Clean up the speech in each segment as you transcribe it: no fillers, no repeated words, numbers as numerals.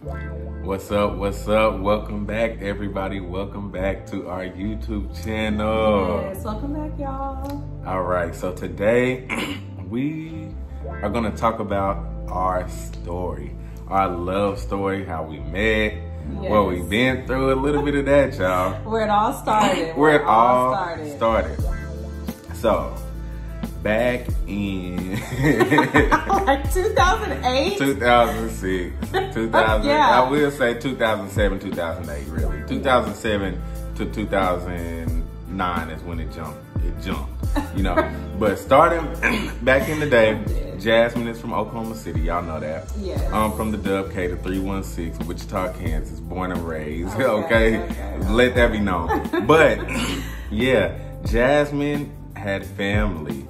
What's up? What's up? Welcome back, everybody. Welcome back to our YouTube channel. Yes, welcome back, y'all. All right, so today we are going to talk about our story, our love story, how we met, what we've been through, a little bit of that, y'all. Where it all started. Where it all started. So, back in like 2008, 2006, 2000. Yeah. I will say 2007, 2008, really. 2007 to 2009 is when it jumped. You know. But starting back in the day, Jasmine is from Oklahoma City. Y'all know that. Yes. From the Dub K to 316, Wichita, Kansas, born and raised. Okay. Let that be known. But yeah, Jasmine had family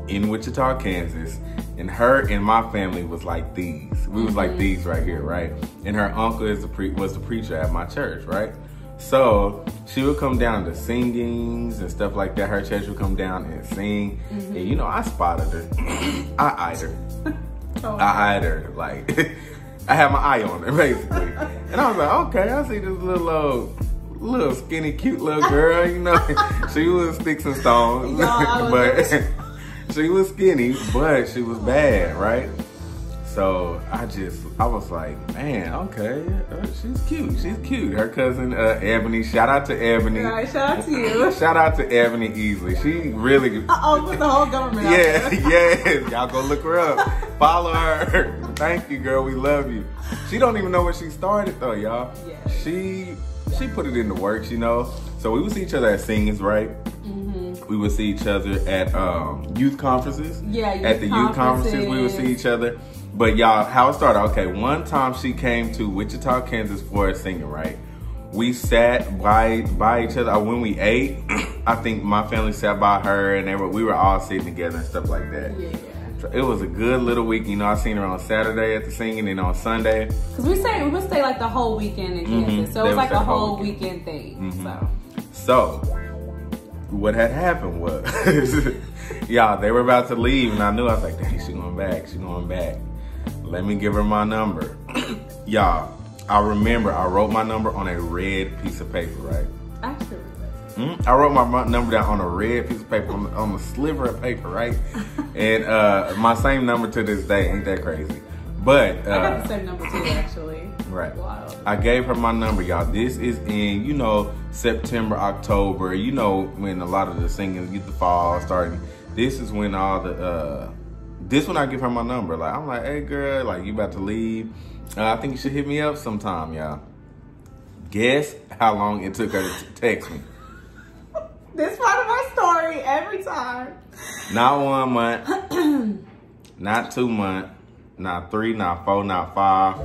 in Wichita, Kansas, and her and my family was like these. We was like these right here, right? And her uncle was the preacher at my church, right? So she would come down to singings and stuff like that. Her church would come down and sing, and you know, I spotted her. I eyed her. I eyed her, like I had my eye on her basically, and I was like, okay, I see this little skinny, cute little girl. You know, she was sticks and stones, but she was skinny, but she was bad, right? So I was like, man, okay, she's cute. Her cousin Ebony, shout out to Ebony. All right, shout out to you. Shout out to Ebony Easley. She really. Put the whole government out there. Yeah, y'all go look her up. Follow her. Thank you, girl. We love you. She don't even know where she started though, y'all. Yeah. She put it into works, you know. So we would see each other at singings, right? We would see each other at youth conferences. Yeah, at the youth conferences, we would see each other. But y'all, how it started, okay, one time she came to Wichita, Kansas for a singing, right? We sat by each other. When we ate, I think my family sat by her and we were all sitting together and stuff like that. Yeah. So it was a good little week. You know, I seen her on Saturday at the singing and on Sunday. Because we would stay like the whole weekend in Kansas. So it was like a whole weekend thing, So, what had happened was, y'all, they were about to leave and I knew, I was like, dang, she going back. Let me give her my number. Y'all, I remember I wrote my number on a red piece of paper, right? Actually, I wrote my number down on a red piece of paper, on a sliver of paper, right? And my same number to this day, ain't that crazy? But I got the same number too, actually. Right. Wow. I gave her my number, y'all. This is in, you know, September, October. You know, when a lot of the singing get the fall starting. This is when all the this when I give her my number. Like, I'm like, hey girl, like, you about to leave? I think you should hit me up sometime, y'all. Guess how long it took her to text me? This part of my story every time. Not 1 month, not 2 months, not 3, not 4, not 5,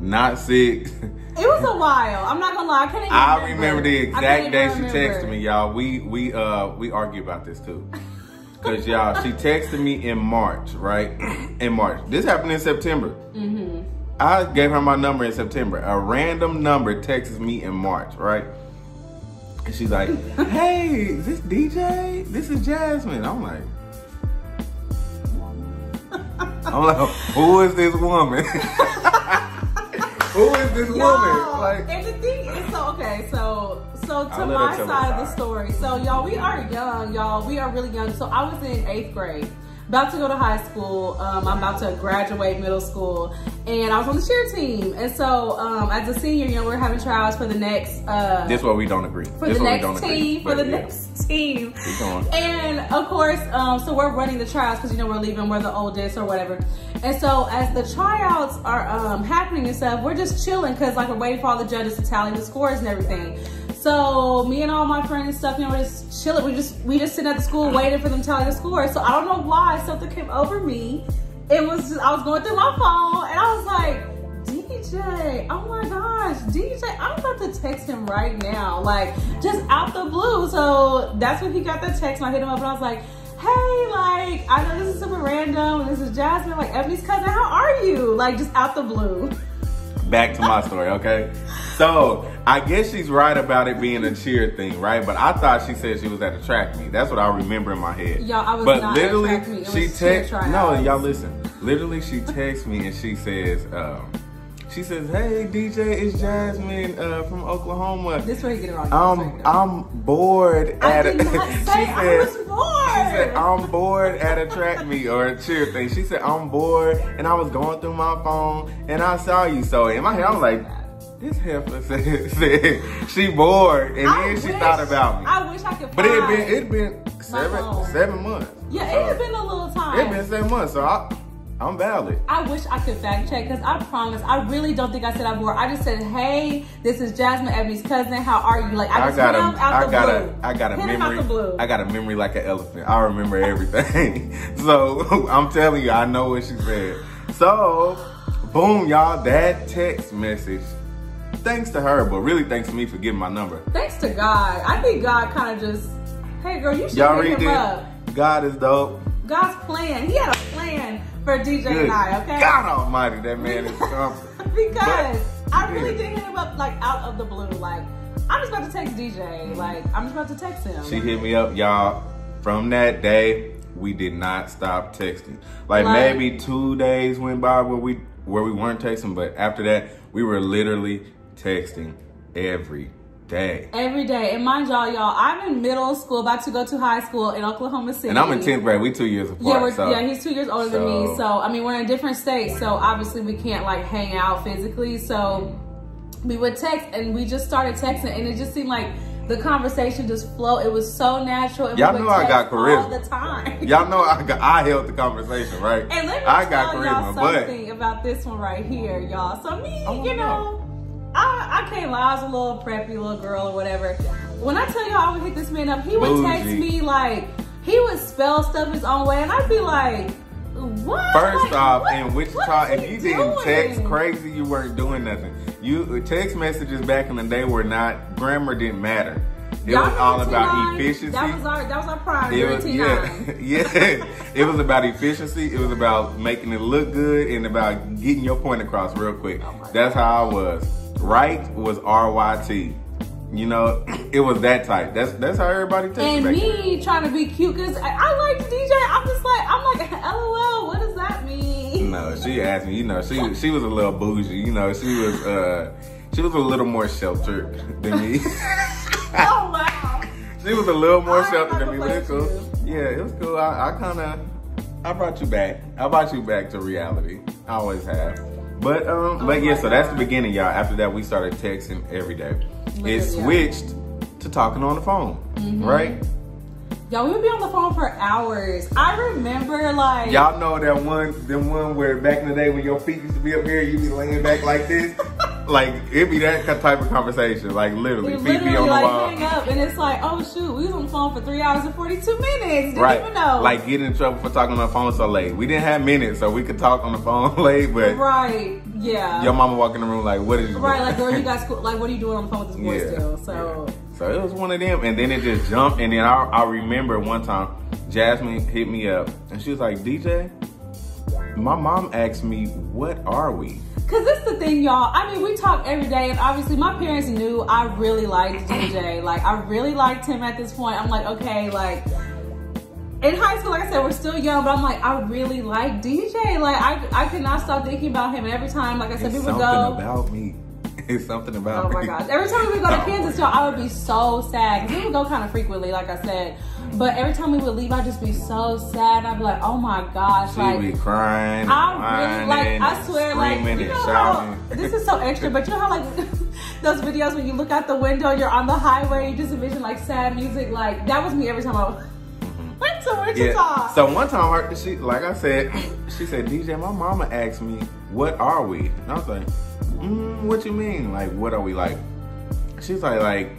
not 6. It was a while. I'm not gonna lie. I can't even remember the exact day she texted me, y'all. We argue about this too. Cause y'all, she texted me in March, right? In March. This happened in September. I gave her my number in September. A random number texts me in March, right? And she's like, hey, is this DJ? This is Jasmine. I'm like, who is this woman? Who is this woman? Like, and the thing is, so to my side of the story, so y'all, we are young, y'all. We are really young. So I was in 8th grade, about to go to high school. I'm about to graduate middle school, and I was on the cheer team. And so as a senior, you know, we're having trials for the next. This is where we don't agree. For the next team. Keep going. And of course, so we're running the tryouts because, you know, we're leaving, we're the oldest or whatever. And so as the tryouts are happening and stuff, we're just chilling because, like, we're waiting for all the judges to tally the scores and everything. So me and all my friends and stuff, you know, we're just chilling. We just sitting at the school waiting for them to tally the scores. So I don't know why something came over me. I was going through my phone and I was like, DJ, oh my gosh, DJ, I'm about to text him right now, like, just out the blue. So that's when he got the text, and I hit him up and I was like, hey, like, I know this is super random, and this is Jasmine, like, Ebony's cousin, how are you? Like, just out the blue. Back to my story, okay? So, I guess she's right about it being a cheer thing, right? But I thought she said she was at a track meet. That's what I remember in my head. Y'all, I was not at a track meet. It was cheer tryouts. No, y'all listen. Literally, she texts me and she says, "Hey DJ, it's Jasmine from Oklahoma. This way you get it wrong. I'm bored at I did not say I was bored. She said, I'm bored at a track meet or a cheer thing. She said, I'm bored and I was going through my phone and I saw you. So in my head, I was like, this heifer said she bored, and then she thought about me. I wish I could. But it'd been 7 months. Yeah, it had been a little time. It'd been 7 months, so I'm valid. I wish I could fact check, because I promise, I really don't think I said I'm bored. I just said, hey, this is Jasmine, Ebony's cousin. How are you? Like, I got a memory like an elephant. I remember everything. So I'm telling you, I know what she said. So boom, y'all, that text message. Thanks to her, but really thanks to me for giving my number. Thanks to God. I think God kind of just, hey girl, you should hit him up. God is dope. God's plan. He had a plan for DJ and I, okay? God almighty, that man is something. Because I really did hit him up like out of the blue. Like, I'm just about to text DJ. Like, I'm just about to text him. She hit me up, y'all. From that day, we did not stop texting. Like maybe 2 days went by where we weren't texting, but after that, we were literally texting every day. Every day. And mind y'all, I'm in middle school, about to go to high school in Oklahoma City. And I'm in 10th grade. We 2 years apart. Yeah, he's 2 years older than me. So, I mean, we're in different states. So, obviously, we can't, like, hang out physically. So, we would text, and we just started texting. And it just seemed like the conversation just flowed. It was so natural. Y'all know I got charisma all the time. Y'all know I held the conversation, right? And let me tell y'all something about this one right here, y'all. So, me, you know. I can't lie, I was a little preppy little girl or whatever. When I tell y'all I would hit this man up, he would text me like, he would spell stuff his own way, and I'd be like, what? First off, in Wichita, if you didn't text crazy, you weren't doing nothing. Text messages back in the day were not, grammar didn't matter. It was all about efficiency. That was our prime. It was about efficiency. It was about making it look good and about getting your point across real quick. That's how I was. Right was RYT. You know, it was that type. That's how everybody takes it. And me trying to be cute, because I like DJ. I'm like, LOL, what does that mean? No, she asked me, you know, she was a little bougie, you know, she was a little more sheltered than me. Oh wow. She was a little more sheltered than me, but it's cool. Yeah, it was cool. I brought you back. I brought you back to reality. I always have. But yeah, so that's the beginning, y'all. After that, we started texting every day. It switched to talking on the phone, right? Y'all, we would be on the phone for hours. I remember, like, y'all know that one where back in the day when your feet used to be up here, you be laying back like this. Like, it'd be that type of conversation. Like, literally, feet be on the wall. Hang up, and it's like, oh shoot, we was on the phone for 3 hours and 42 minutes. Didn't even know. Like, getting in trouble for talking on the phone so late. We didn't have minutes, so we could talk on the phone late, but yeah. Your mama walk in the room like, what is you doing? Like, girl, you got school. Like, what are you doing on the phone with this boy still? So. So it was one of them, and then it just jumped, and then I remember one time, Jasmine hit me up, and she was like, DJ, my mom asked me, what are we? Cause this is the thing, y'all. I mean, we talk every day, and obviously my parents knew I really liked DJ. Like, I really liked him at this point. I'm like, okay, like, in high school, like I said, we're still young, but I'm like, I really like DJ. Like, I could not stop thinking about him. And every time, like I said, people go. Something about me. It's something about me. Oh my gosh. Every time we would go to Kansas, y'all, I would be so sad. We would go kind of frequently, like I said. But every time we would leave, I'd just be so sad. I'd be like, oh my gosh. She'd be crying. I really, like, I swear, like, you know how, this is so extra, but you know how, like, those videos when you look out the window, you're on the highway, you just envision, like, sad music. Like, that was me every time I went to Wichita. So one time, she, like I said, she said, DJ, my mama asked me, what are we? And I was like, what you mean? Like, what are we, like? She's like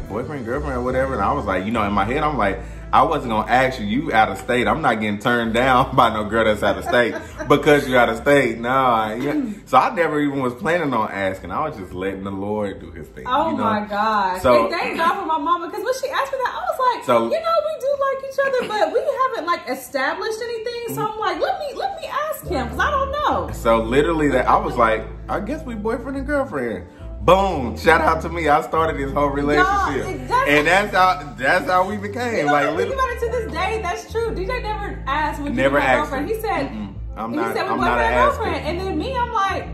boyfriend, girlfriend, or whatever. And I was like, you know, in my head, I'm like, I wasn't gonna ask you out of state. I'm not getting turned down by no girl that's out of state because you're out of state. No, so I never even was planning on asking. I was just letting the Lord do his thing. Oh, you know? My gosh. So, and thank God for my mama, because when she asked me that, I was like, so, you know, we do like each other, but we haven't like established anything. So I'm like, let me ask him, because I don't know. So literally that, I was like, I guess we boyfriend and girlfriend. Boom! Shout out to me. I started this whole relationship, and that's how we became. You know, like, think about it to this day. That's true. DJ never asked when you were my girlfriend. He said, I'm And not. he said we I'm boyfriend not an and ass girlfriend. picker. And then me, I'm like,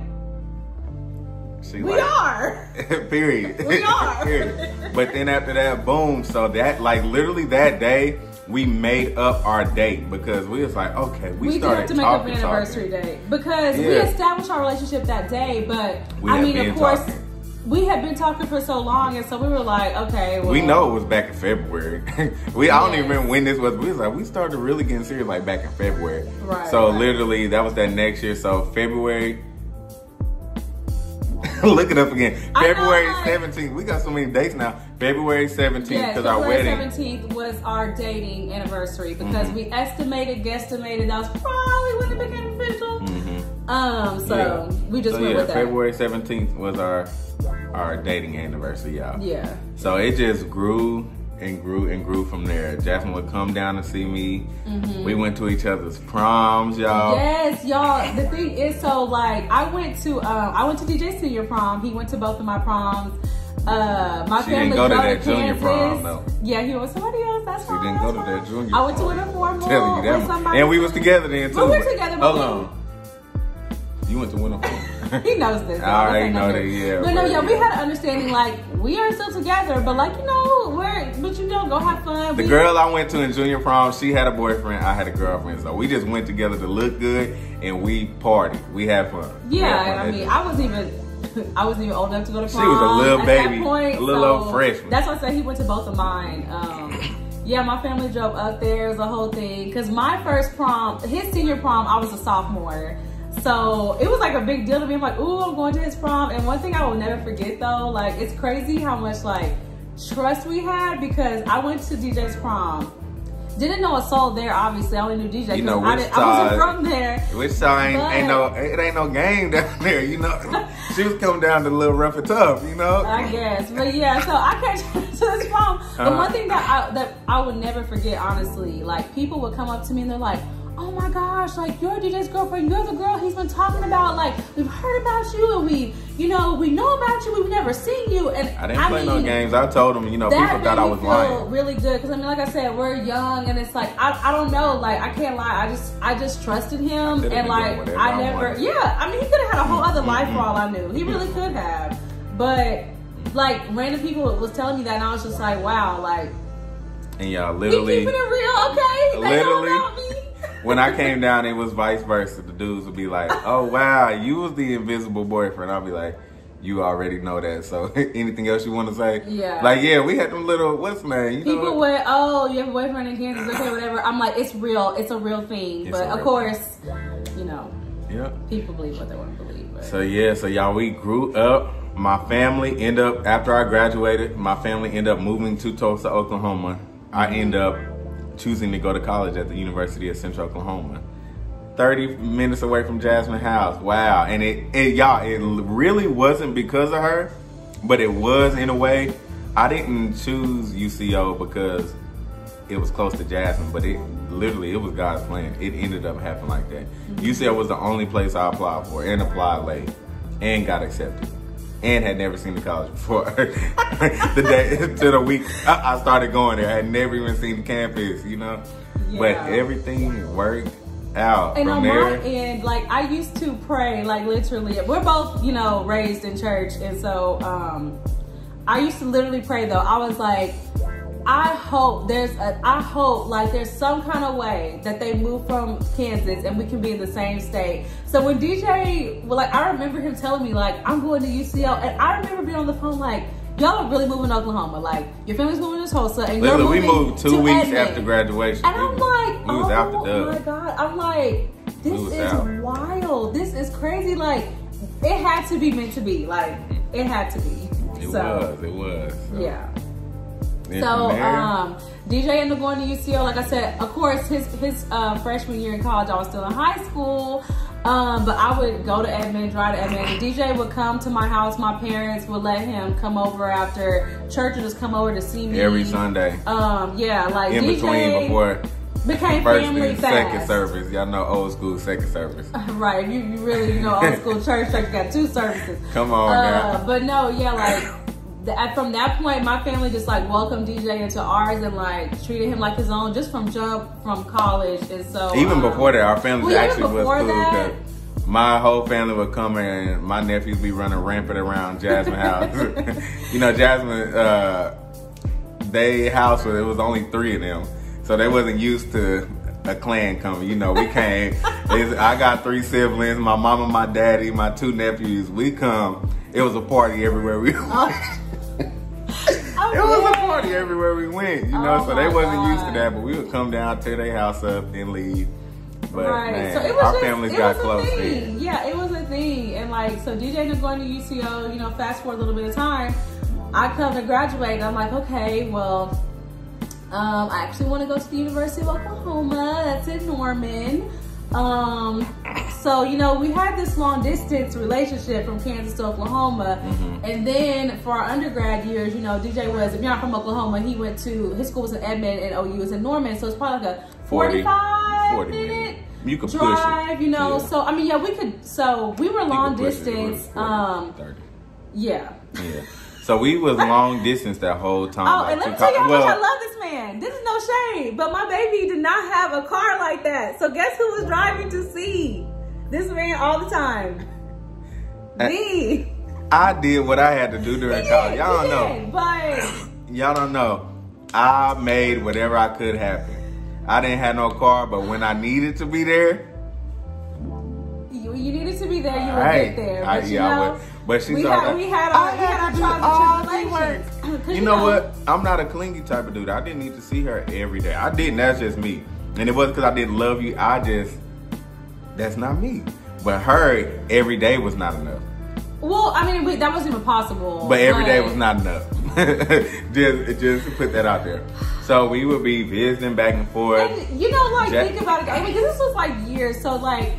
She we like, are. Period. We are. Period. But then after that, boom. So that, like, literally that day, we made up our date because we was like, okay, we did started have to make up talking, an anniversary date because we Yeah. established our relationship that day. But We I had mean, been of course, talking. we had been talking for so long, and so we were like, okay, well, We know it was back in February. I don't even Yes. remember when this was. We was like, we started really getting serious like back in February. Right, So right. literally, that was that next year. So February. Look it up again. I know, February like- 17th. We got so many dates now. February 17th Yes, because our February wedding. 17th was our dating anniversary because Mm-hmm. we guesstimated that was probably when it became official. Mm-hmm. So we just went with that. February 17th was our dating anniversary, y'all. Yeah. So it just grew and grew and grew from there. Jasmine would come down to see me. We went to each other's proms, y'all. Yes, y'all. The thing is, so like, I went to DJ senior prom. He went to both of my proms. My She family didn't go to drove that junior Kansas. prom, though. Yeah, he was somebody else. That's She fine. didn't go to that's that fine. junior I went to prom. an informal Telling you that with much. somebody. And we was together then too. But we were together, but Hold we- on. You went to Winter Prom. He knows this. I already Okay, know no, that, yeah, But no, but yeah, we yeah. had an understanding, like, we are still together, but like, go have fun. The girl I went to in junior prom, she had a boyfriend, I had a girlfriend. So we just went together to look good and we partied. We had fun. We had Yeah, fun. I mean, I wasn't even old enough to go to prom. She was a little at baby, that point, a little old freshman. That's why I said he went to both of mine. Yeah, my family drove up there. It was a whole thing. Because my first prom, his senior prom, I was a sophomore. So it was like a big deal to me. I'm like, ooh, I'm going to his prom. And one thing I will never forget though, like, it's crazy how much like trust we had because I went to DJ's prom. Didn't know a soul there, obviously. I only knew DJ You know, because I wasn't from there. Which side it ain't no game down there, you know. She was coming down to a little rough and tough, you know. I guess, but yeah. So I came to this prom. But one thing that I would never forget, honestly, like people would come up to me and they're like, "Oh my gosh, like you're DJ's girlfriend. You're the girl he's been talking about. Like we've heard about you and we know about you. We've never seen you." And I didn't play no games. I told them, you know, people thought I was lying. Really good because I mean, like I said, we're young and it's like I don't know, like I can't lie. I just trusted him could've and been like doing whatever I I never. wanted. Yeah, I mean, he could have had a whole other life for all I knew. He really could have, but like random people was telling me that and I was just like, wow, like And y'all we literally, keeping it real, okay? They know about me. when I came down, it was vice versa. The dudes would be like, "Oh wow, you was the invisible boyfriend." I'll be like, "You already know that." So anything else you want to say? Yeah. Like yeah, we had them little what's the name? You know People what? would, oh, you have a boyfriend in Kansas, okay, whatever. I'm like, it's real. It's a real thing. It's But a of real course, you know, Yeah. people believe what they want to believe. But. So yeah, so y'all, we grew up. My family ended up, after I graduated, my family ended up moving to Tulsa, Oklahoma. I ended up choosing to go to college at the University of Central Oklahoma. 30 minutes away from Jasmine house. Wow. And it really wasn't because of her, but it was in a way. I didn't choose UCO because it was close to Jasmine, but it was God's plan. It ended up happening like that. UCO was the only place I applied for and applied late and got accepted. And had never seen the college before. The day to the week I started going there, I had never even seen the campus, you know. Yeah. But everything worked out. And from on there. my end, like I used to pray, like literally, we're both, you know, raised in church. And so I used to literally pray though. I was like, I hope there's some kind of way that they move from Kansas and we can be in the same state. So when DJ, well, like I remember him telling me like, I'm going to UCO. And I remember being on the phone like, y'all are really moving to Oklahoma. Like your family's moving to Tulsa and you're Literally, moving we moved 2 to weeks Edmond. after graduation. And I'm like, we was out the oh dub. my God. I'm like, this We was is out. wild. This is crazy. Like, it had to be meant to be. Like, it had to be. It So, was. So. yeah. Then So, from there, DJ ended up going to UCO. Like I said, of course, his freshman year in college, I was still in high school. But I would go to Edmond, drive to Edmond. And DJ would come to my house. My parents would let him come over after church and just come over to see me. every Sunday. Yeah, like In DJ between before became first family and fast. second service. Y'all know old school second service. Right, you really, old school church got 2 services. Come on now. But no, yeah, like from that point, my family just like welcomed DJ into ours and like treated him like his own just from college. And so even before that, our family actually was cool that, because my whole family would come and my nephews be running rampant around Jasmine house. You know, Jasmine, they house, it was only 3 of them, so they wasn't used to a clan coming. You know, we came. I got 3 siblings, my mama, my daddy, my 2 nephews. We come. It was a party everywhere we went. It was a party everywhere we went, you know, so they wasn't used to that, but we would come down, tear their house up, then leave. But man, so our families got close then. Yeah, it was a thing. And like, so DJ ended up going to UCO, you know, fast forward a little bit of time. I come to graduate, and I'm like, okay, well, I actually want to go to the University of Oklahoma. That's in Norman. So, you know, we had this long distance relationship from Kansas to Oklahoma. And then for our undergrad years, you know, DJ was, if you're not from Oklahoma, he went to, his school was in Edmond and OU was in Norman. So it's probably like a 40 minute you could drive, push it. You know. Yeah. So, I mean, yeah, we could, so we were long distance. 30. Yeah. So we was long distance that whole time. Oh, and let me tell you how much I love this man. This is no shade, but my baby did not have a car like that. So guess who was driving to see this man all the time? Me. I did what I had to do during college. Y'all don't know. But y'all don't know. I made whatever I could happen. I didn't have no car, but when I needed to be there, you needed to be there. You would get there. But you know, but she we thought had our trials and tribulations. You know what? I'm not a clingy type of dude. I didn't need to see her every day. I didn't. That's just me. And it wasn't because I didn't love you. That's not me. But her every day was not enough. Well, I mean, that wasn't even possible. But every day was not enough. just to put that out there. So we would be visiting back and forth. And, you know, like, think about it. I mean, this was like years. So, like,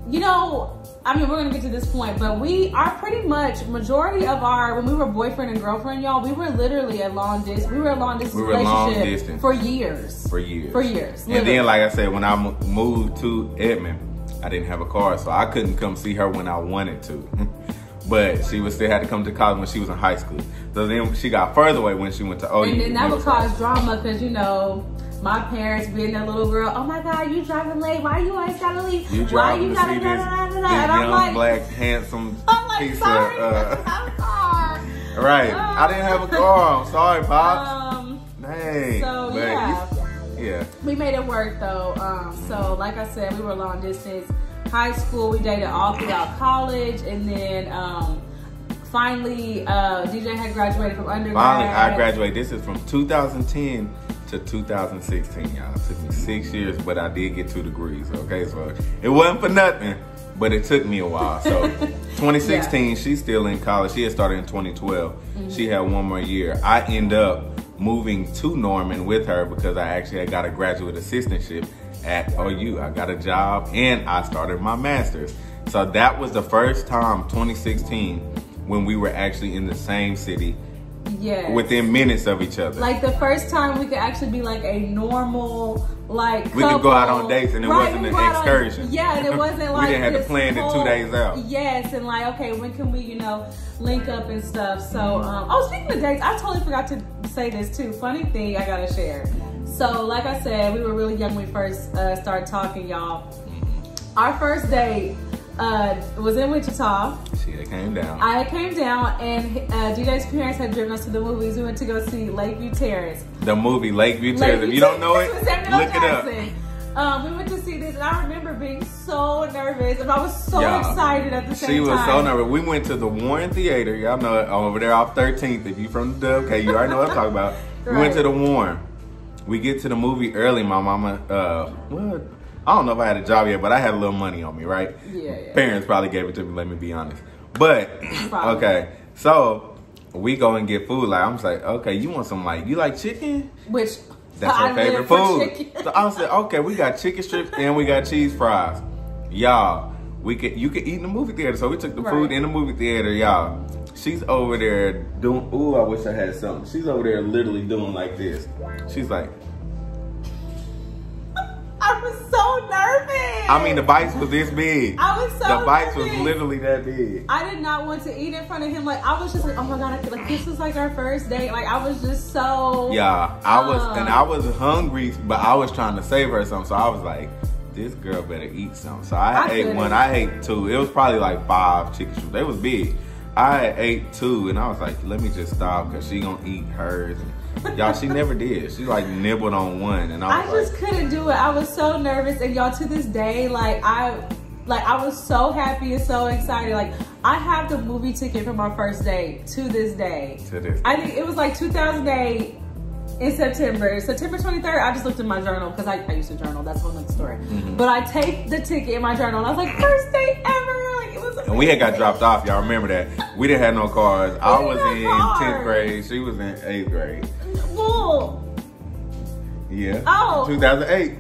you know, I mean, we're going to get to this point, but we are pretty much, majority of when we were boyfriend and girlfriend, y'all, we were literally a long distance relationship for years. And then, like I said, when I moved to Edmond, I didn't have a car, so I couldn't come see her when I wanted to. But she would still had to come to college when she was in high school. So then she got further away when she went to OU. And then that would cause drama because, you know, my parents being that little girl, oh my God, you driving late. Why you always gotta leave? Why you gotta see this and I'm like, black, handsome piece sorry, of... Right. I didn't have a car. I'm sorry, Pops. Dang. So, but yeah. We made it work, though. So, like I said, we were long distance. High school, we dated all throughout college. And then finally, DJ had graduated from undergrad. Finally, I graduated. This is from 2010 to 2016, y'all. It took me 6 years, but I did get 2 degrees, okay? So it wasn't for nothing, but it took me a while. So 2016, she's still in college. She had started in 2012. She had 1 more year. I end up moving to Norman with her because I actually had got a graduate assistantship at OU. I got a job and I started my master's. So that was the first time, 2016, when we were actually in the same city. Yes. Within minutes of each other. Like the first time we could actually be like a normal, like, couple. We could go out on dates and it wasn't an excursion. And it wasn't like we didn't have to plan it 2 days out. Yes, and like, okay, when can we, you know, link up and stuff. So, oh, speaking of dates, I totally forgot to say this too. Funny thing I gotta share. So, like I said, we were really young when we first started talking, y'all. Our first date was in Wichita. She came down. I came down, and DJ's parents had driven us to the movies. We went to go see Lakeview Terrace. The movie Lakeview Terrace. If you don't know it, look it up. We went to see this, and I remember being so nervous, and I was so excited at the same time. She was so nervous. We went to the Warren Theater. Y'all know it, over there off 13th. If you from the Dub, okay, you already know what I'm talking about. We went to the Warren. We get to the movie early. My mama, well, I don't know if I had a job yet, but I had a little money on me, right? Yeah. Parents probably gave it to me, let me be honest. But, okay, so we go and get food. Like, I'm just like, okay, you want some, like, you like chicken? Which, that's her favorite food. So I said, okay, we got chicken strips and we got cheese fries. Y'all, you could eat in the movie theater. So we took the food in the movie theater, y'all. She's over there doing, ooh, I wish I had something. She's over there literally doing like this. She's like, I was so nervous. I mean, the bites was this big. I was so The bites was nervous. literally that big. I did not want to eat in front of him. Like, I was just like, oh my God, like, this was like our first date. Like, I was just so. Yeah, I was hungry, but I was trying to save her something. So I was like, this girl better eat something. So I ate couldn't. one. I ate two. It was probably like 5 chicken strips. They was big. I ate 2, and I was like, let me just stop because she gonna eat hers. And y'all, she never did. She like nibbled on one, and I was just couldn't do it. I was so nervous, and y'all, to this day, I was so happy and so excited. Like, I have the movie ticket from our first date to this day. I think it was like 2008 in September 23rd. I just looked in my journal because I used to journal. That's one other story. But I taped the ticket in my journal, and I was like, first date ever. Like, it was amazing. And we had got dropped off. Y'all remember that? We didn't have no cars. I was in 10th grade. She was in 8th grade. Well, yeah. Oh. 2008.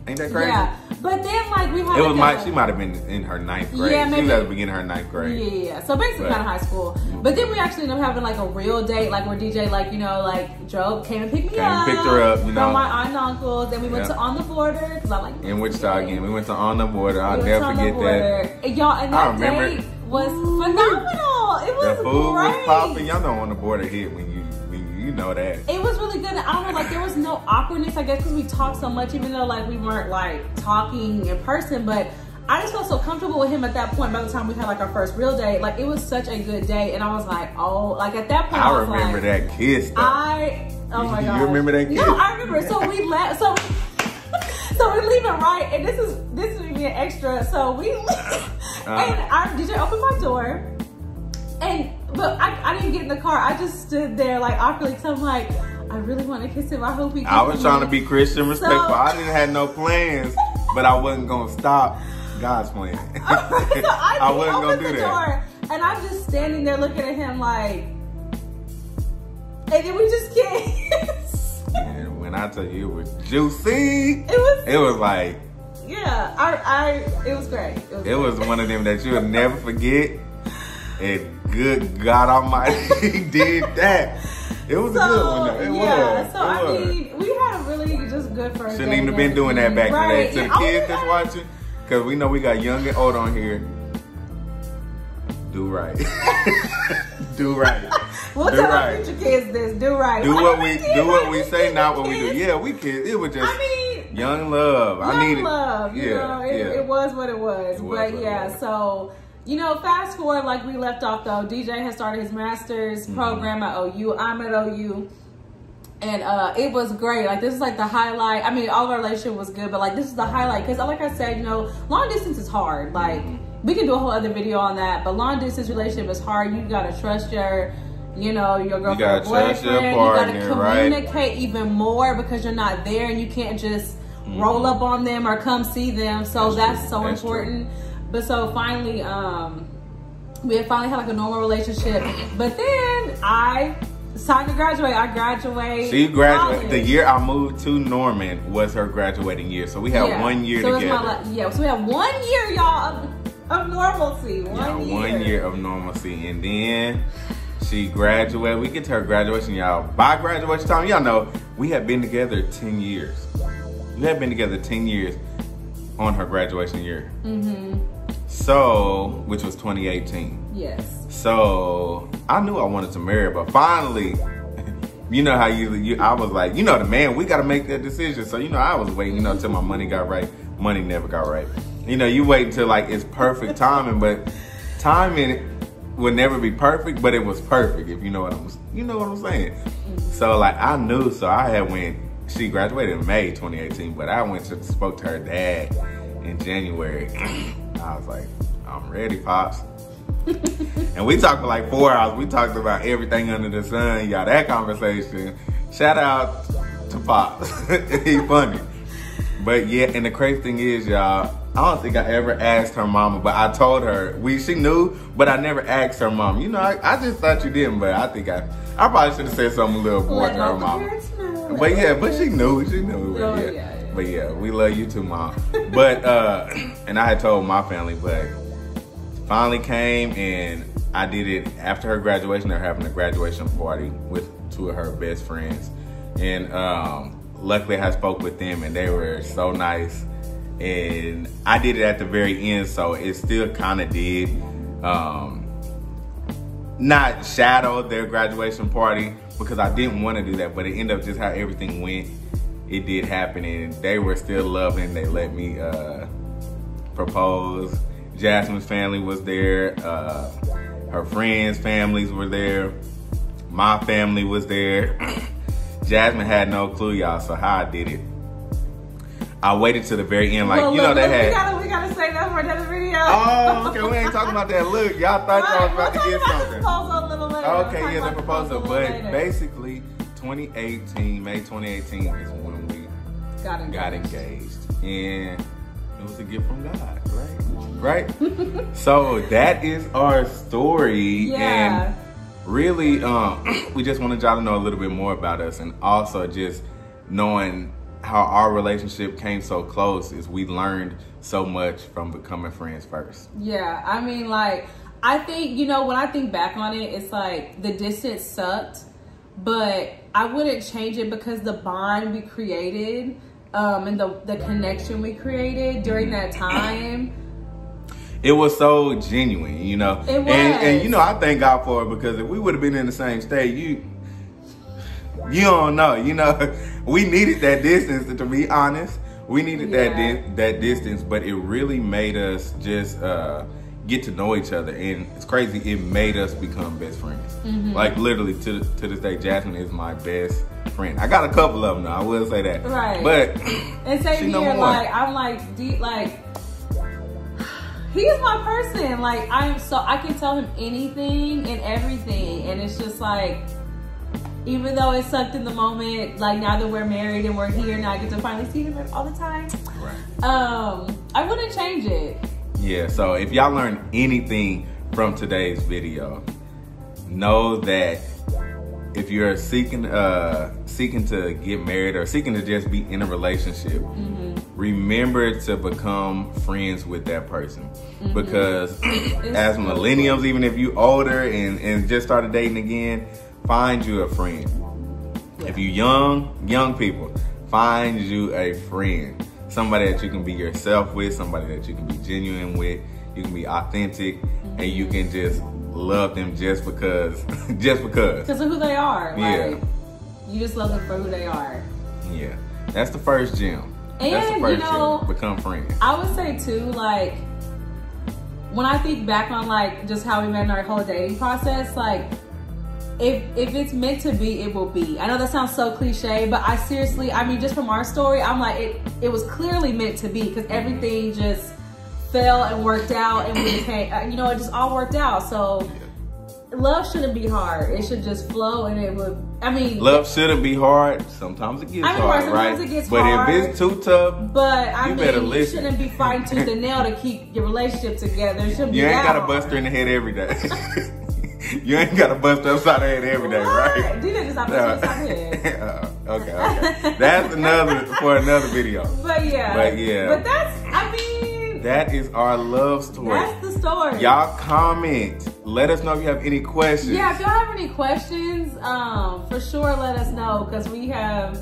Ain't that crazy? Yeah. But then, like, we had It was she might have been in her 9th grade. Yeah, maybe. She was at the beginning of her 9th grade. Yeah. So basically kind of high school. But then we actually ended up having like a real date, like where DJ, like, you know, like drove, came and picked me up. Picked her up, you know. From my aunt and uncles. Then we went to On the Border, because I like in Wichita again. We went to On the Border. I'll never forget that. And y'all, and that date was phenomenal. It was the food great. was popping. Y'all know On the Border hit when you know that. It was really good. I don't know, like, there was no awkwardness, I guess, because we talked so much, even though, like, we weren't, like, talking in person. But I just felt so comfortable with him at that point. By the time we had, like, our first real date, like, it was such a good day. And I was like, oh, like, at that point, I was remember like, that kiss, though. Oh, my God. You remember that kiss? No, I remember. So we left. So we're leaving, right? And this is being extra. So we and our DJ opened my door. But I didn't get in the car. I just stood there like awkwardly. So I'm like, I really want to kiss him. I hope he kisses I was trying me. to be Christian respectful. So, I didn't have no plans, but I wasn't gonna stop God's plan. So I wasn't gonna do the that. Door, and I'm just standing there looking at him like, and then we just kissed. And when I tell you it was juicy, it was like, yeah, it was great. It was one of them that you'll never forget. And good God Almighty, he did that. It was a good one though. It was. I mean, we had a really just good first Shouldn't date even have been doing that back right. today. To the kids that's watching, because we know we got young and old on here. Do right. Do right. We'll do tell right. our future kids this. Do right. Do what we say, not what we do. Yeah, we kids. It was just young love. Young love. You know, it was what it was. So, you know, fast forward, like we left off though, DJ has started his master's program at OU. I'm at OU. And it was great. Like, this is like the highlight. I mean, all of our relationship was good, but like this is the highlight. Because like I said, you know, long distance is hard. Like, we can do a whole other video on that, but long distance relationship is hard. You gotta trust your girlfriend or boyfriend. You gotta communicate even more because you're not there and you can't just roll up on them or come see them. So that's so important. But so finally, we had finally had like a normal relationship. But then it's time to graduate. I graduated. She graduated. The year I moved to Norman was her graduating year. So we had 1 year together. So we have 1 year, y'all, of normalcy. One year of normalcy. And then she graduated. We get to her graduation, y'all. By graduation time, y'all know we had been together 10 years. We had been together 10 years on her graduation year. So, which was 2018. Yes. So, I knew I wanted to marry her, but finally, you know how I was like, you know, the man, we got to make that decision. So, you know, I was waiting, you know, until my money got right. Money never got right. You know, you wait until like it's perfect timing, but timing would never be perfect, but it was perfect, if you know what I'm saying. So, like, I knew, so I had she graduated in May 2018, but I spoke to her dad in January. I was like, I'm ready, Pops. And we talked for like 4 hours. We talked about everything under the sun. Y'all, that conversation. Shout out to Pops. He's funny. But yeah, and the crazy thing is, y'all, I don't think I ever asked her mama, but I told her. She knew, but I never asked her mama. You know, I just thought you didn't, but I think I probably should have said something a little more to her mama. But yeah, but she knew. But yeah, we love you too, Mom. But, and I had told my family, but finally came and I did it after her graduation. They're having a graduation party with 2 of her best friends. And luckily I spoke with them and they were so nice. and I did it at the very end, so it still kind of did not shadow their graduation party, because I didn't want to do that, but it ended up just how everything went. It did happen, and they were still loving. They let me propose. Jasmine's family was there. Her friends' families were there. My family was there. Jasmine had no clue, y'all, so how I did it. I waited to the very end, like, well, look, they had... We gotta say that for another video. Oh, okay, we ain't talking about that. Look, y'all thought y'all was about to get something. Proposal a little later. Okay, yeah, the proposal. But basically, May 2018 is when we got engaged. And it was a gift from God, right? So that is our story. Yeah. And really, we just wanted y'all to know a little bit more about us, and also just knowing how our relationship came so close is we learned so much from becoming friends first. Yeah, I mean, like, I think, you know, when I think back on it, it's like the distance sucked, but I wouldn't change it because the bond we created and the connection we created during that time, it was so genuine, you know. It was. And you know, I thank God for it, because if we would have been in the same state, you don't know, you know. We needed that distance, to be honest. We needed that distance, but it really made us just get to know each other. And it's crazy, it made us become best friends. Like, literally, to this day, Jasmine is my best friend. I got a couple of them, though, I will say that. Right. But and same here, like, I'm like, deep, like, he's my person. Like, I can tell him anything and everything. And it's just like, even though it sucked in the moment, like, now that we're married and we're here, now I get to finally see him all the time. Right. I wouldn't change it. Yeah, so if y'all learned anything from today's video, know that if you're seeking to get married or seeking to just be in a relationship, remember to become friends with that person. Because as millennials, even if you older and just started dating again, find you a friend. If you young people, find you a friend. Somebody that you can be yourself with, somebody that you can be genuine with, you can be authentic, and you can just love them just because. Because of who they are. Yeah. Like, you just love them for who they are. Yeah. That's the first gem. And, that's the first you know, gem. Become friends. I would say too, like, when I think back on, like, just how we met in our whole dating process, like, if it's meant to be, it will be. I know that sounds so cliche, but I seriously, I mean, just from our story, I'm like, it was clearly meant to be, because everything just fell and worked out, and we became, you know, it just all worked out. So love shouldn't be hard. It should just flow, and it would, I mean, love shouldn't be hard. Sometimes it gets hard, sometimes right? It gets but hard, if it's too tough, but I you mean, better you listen. shouldn't be fighting tooth and nail to keep your relationship together. It shouldn't be you ain't that got to bust her in the head every day. You ain't got to bust her upside her head every day, right? You didn't stop upside her head. Okay. That's for another video. But yeah. But that's, I mean, that is our love story. That's the story. Y'all comment. Let us know if you have any questions. Yeah, if y'all have any questions, for sure let us know, because we have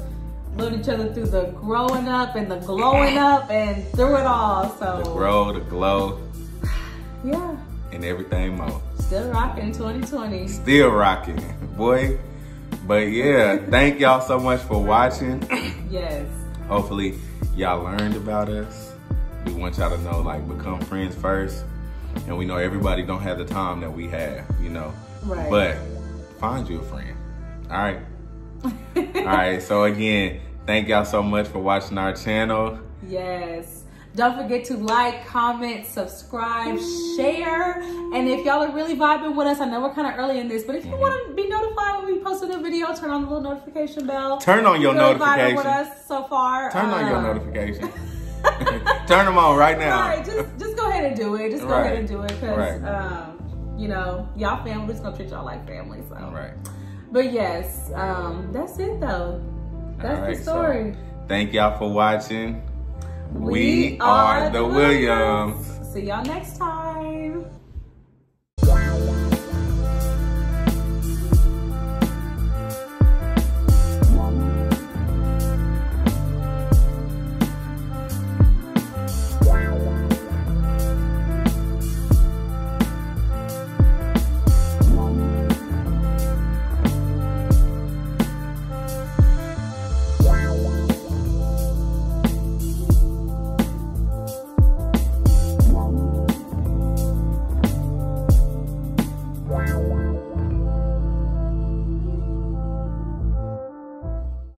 loved each other through the growing up and the glowing up and through it all. So the grow, the glow. Yeah. And everything more. Still rocking 2020. Still rocking, boy. But yeah, thank y'all so much for watching. Yes. Hopefully y'all learned about us. We want y'all to know, like, become friends first. And we know everybody don't have the time that we have, you know. Right. But find you a friend. All right. All right. So again, thank y'all so much for watching our channel. Yes. Don't forget to like, comment, subscribe, share. And if y'all are really vibing with us, I know we're kind of early in this, but if you want to be notified when we post a new video, turn on the little notification bell. Turn on your notification. With us so far. Turn on your notification. Turn them on right now. Right, just go ahead and do it. Just go ahead and do it, because you know, y'all family, we're just gonna treat y'all like family. So. Right. But yes, that's it though. That's the story. So, thank y'all for watching. We are the Williams. See y'all next time.